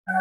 Hello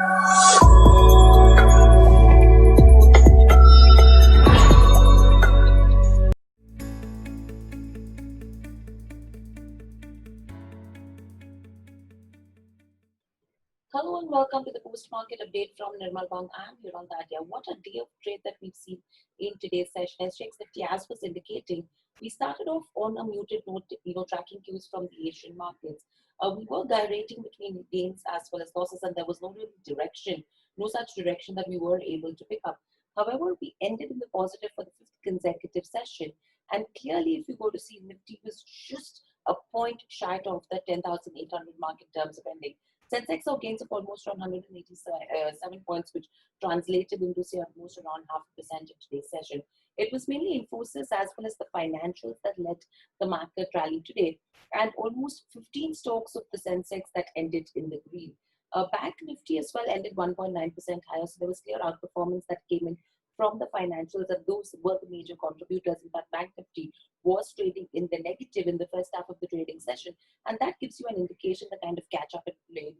and welcome to the post-market update from Nirmal. I'm here on that. Yeah, what a day of trade that we've seen in today's session. As Nifty as was indicating, we started off on a muted note, tracking cues from the Asian markets. We were gyrating between gains as well as losses, and there was no real direction, no such direction that we were able to pick up. However, we ended in the positive for the fifth consecutive session, and clearly, if you go to see, Nifty was just a point shy of the 10,800 mark in terms of ending. Sensex saw gains of almost around 187 points, which translated into say almost around 0.5% in today's session. It was mainly Infosys as well as the financials that led the market rally today, and almost 15 stocks of the Sensex that ended in the green. Bank Nifty as well ended 1.9% higher, so there was clear outperformance that came in from the financials, and those were the major contributors. In fact, Bank Nifty was trading in the negative in the first half of the trading session, and that gives you an indication the kind of catch up it played.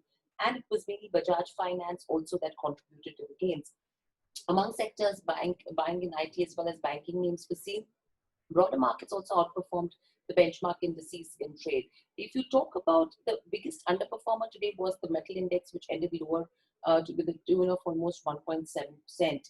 And it was mainly Bajaj Finance also that contributed to the gains. Among sectors, buying in IT as well as banking names were seen. Broader markets also outperformed the benchmark indices in trade. If you talk about the biggest underperformer today was the metal index, which ended lower to the tune of almost 1.7%.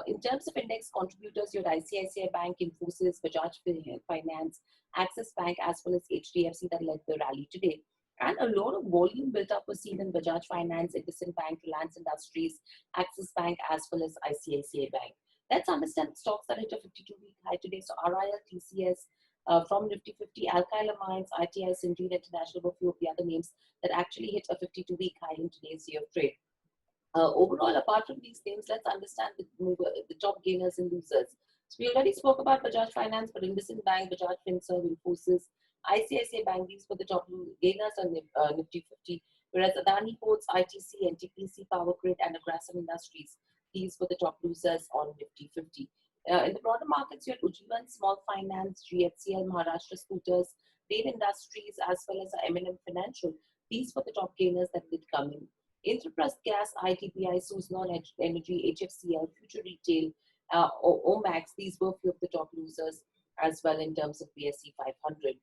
In terms of index contributors, you had ICICI Bank, Infosys, Bajaj Finance, Axis Bank, as well as HDFC that led the rally today. And a lot of volume built up was seen in Bajaj Finance, IndusInd Bank, Reliance Industries, Axis Bank, as well as ICICI Bank. Let's understand the stocks that hit a 52-week high today. So RIL, TCS, from Nifty 50, Alkyla Mines, ITI, Syngene International, a few of the other names that actually hit a 52-week high in today's day of trade. Overall, apart from these names, let's understand the top gainers and losers. So we already spoke about Bajaj Finance, but IndusInd Bank, Bajaj Finserv, Infosys, ICICI Bank, these were the top gainers on Nifty 50, whereas Adani Ports, ITC, NTPC, Power Grid, and Agrasim Industries, these were the top losers on Nifty 50. In the broader markets, you had Ujjivan Small Finance, GHCL, Maharashtra Scooters, Rail Industries, as well as M&M Financial. These were the top gainers that did come in. Intraprust Gas, ITPI, Suzlon Energy, HFCL, Future Retail, Omax, these were a few of the top losers as well in terms of BSE 500.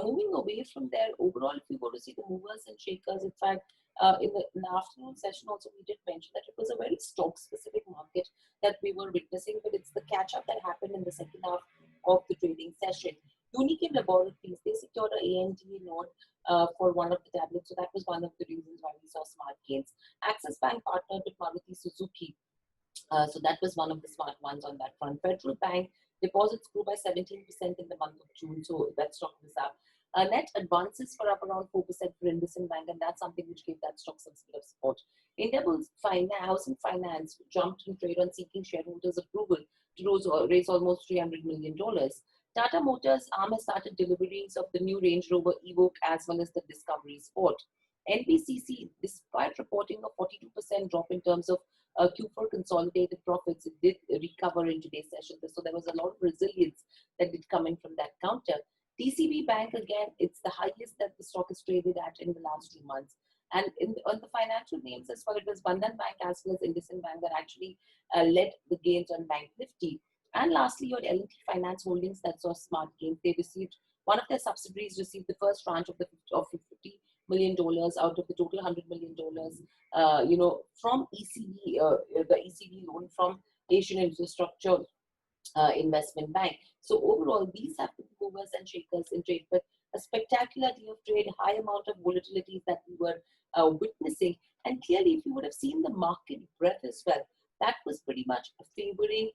Moving away from there, overall, if you go to see the movers and shakers, in fact, in the afternoon session also we did mention that it was a very stock-specific market that we were witnessing, but it's the catch-up that happened in the second half of the trading session. Unique Laboratories, they secured an ANDA note for one of the tablets, so that was one of the reasons why we saw smart gains. Axis Bank partnered with Maruti Suzuki, so that was one of the smart ones on that front. Federal Bank deposits grew by 17% in the month of June, so that stock was up. Net advances were up around 4% for IndusInd Bank, and that's something which gave that stock some bit of support. Indiabulls Housing Finance jumped in trade on seeking shareholders' approval to raise almost $300 million. Tata Motors Arm has started deliveries of the new Range Rover Evoque as well as the Discovery Sport. NBCC, despite reporting a 42% drop in terms of Q4 consolidated profits, it did recover in today's session. So there was a lot of resilience that did come in from that counter. TCB Bank, again, it's the highest that the stock is traded at in the last 2 months. And on the financial names as well, it was Bandhan Bank as well as IndusInd Bank that actually led the gains on Bank Nifty. And lastly, your L&T Finance Holdings that saw smart gains. They received, one of their subsidiaries received the first tranche of $50 million out of the total $100 million, from ECB, the ECB loan from Asian Infrastructure Investment Bank. So overall, these have been movers and shakers in trade, but a spectacular day of trade, high amount of volatility that we were witnessing. And clearly, if you would have seen the market breadth as well, that was pretty much favoring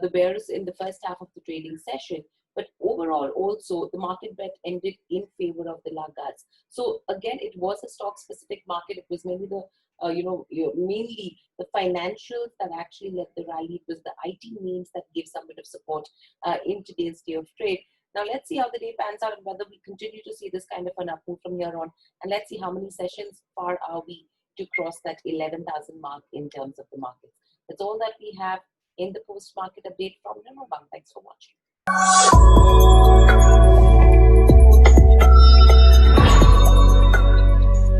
the bears in the first half of the trading session. But overall, also, the market bet ended in favor of the laggards. So again, it was a stock-specific market. It was mainly the mainly the financials that actually led the rally. It was the IT names that gave some bit of support in today's day of trade. Now, let's see how the day pans out and whether we continue to see this kind of an up move from here on. And let's see how many sessions far are we to cross that 11,000 mark in terms of the markets. That's all that we have in the post-market update from Nirmal. Thanks for watching.